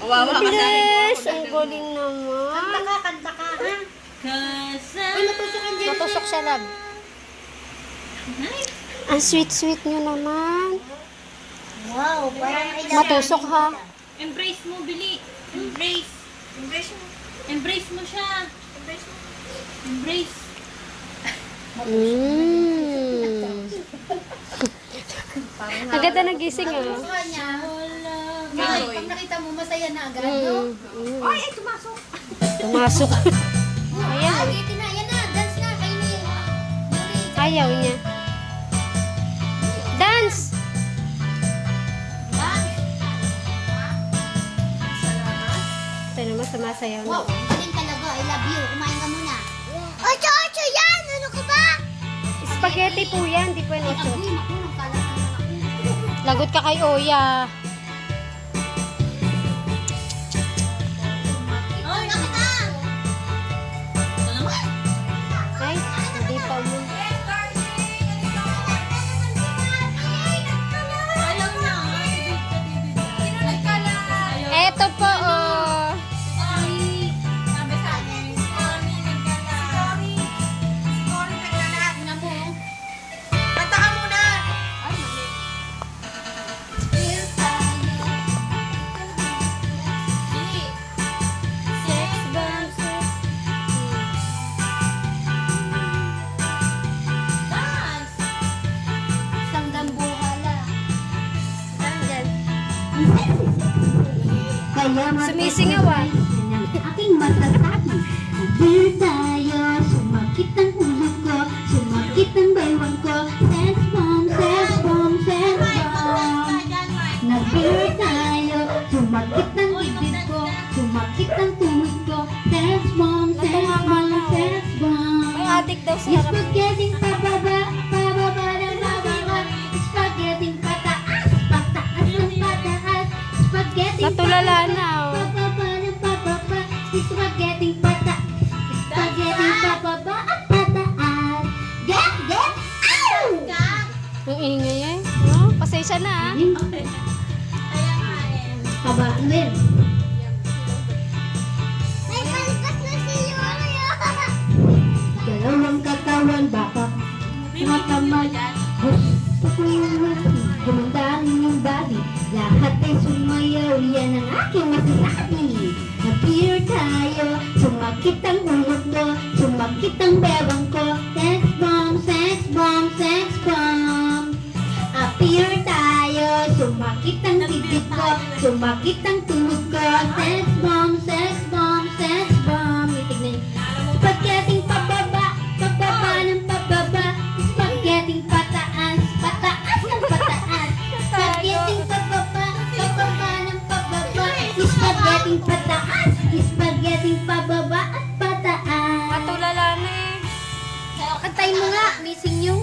Wawa ka sa akin. Bless! Ang galing naman. Kanta ka, ha? Uy, natusukan dyan. Matusok siya, lab. Ang sweet-sweet nyo naman. Wow, parang Matusok, ha? Embrace mo, Bili. Embrace. Embrace mo. Embrace mo siya. Embrace mo. Embrace. Ang ganda nagising, ah. Natusukan niya. Ay, Ay, pag nakita mo, masaya na agad, no? Ay, ay, tumasok. Pumasok. Ayan. Agiti na, yan na. Dance na. Kayo ni Ayaw niya. Dance! Ito naman sumasayaw na. Wow, galing talaga. I love you. Kumain ka muna. Ocho, ocho yan! Ano ka ba? Spaghetti po yan, di po yan ocho. Uy, naku, nagkalat na ako. Lagot ka kay Oya. Oy, bakit ah? Ay, hindi pa mo. Ayaw na. Eto po, oh. Sabi sa akin, sorry, nagkala. Sorry, naglalat. Una mo. Kanta ka muna. Ay, mali. Bili. Sex bombs. Dance. Isang dambuhala. Sumisingaw, ah. Aking masasabi. Beer tayo, sumakit ang ulo ko, sumakit ang baywang ko. Sex bomb, sex bomb, sex bomb. Nag-beer tayo, sumakit ang bibig ko, sumakit ang tuhod ko. Sex bomb, sex bomb, sex bomb. May adik daw sa harap. Spaghetti pababa, pababa na pababa. Spaghetti pataas, pataas ng pataas. Spaghetti Natulala na, oh. pababa na pababa. Spaghetti pataas, spaghetti pababa at pataas. Get, get, ow! Ang ingay eh. No? Pasensya na, ah. Haba, Lil. May palpas na si Yoyo. Dalawang katawan, baka matamad. Gusto ko yung gumandangin yung body. Lahat ay sumayaw, yan ang aking masasabi. Nag-beer tayo, sumakit ang ulo ko, sumakit ang bewang ko. Sex bomb, sex bomb, sex bomb. Appear tayo, sumakit ang bibig ko, sumakit ang tuhod ko. Sex bomb, sex bomb, sex bomb. Tignan niyo. Spaghetti pababa, pababa ng pababa. Spaghetti pataas, pataas ng pataas. Spaghetti pababa, pababa ng pababa. Spaghetti pataas, spaghetti pababa at pataas. Natulala na eh. Kantayin mo nga, missing you.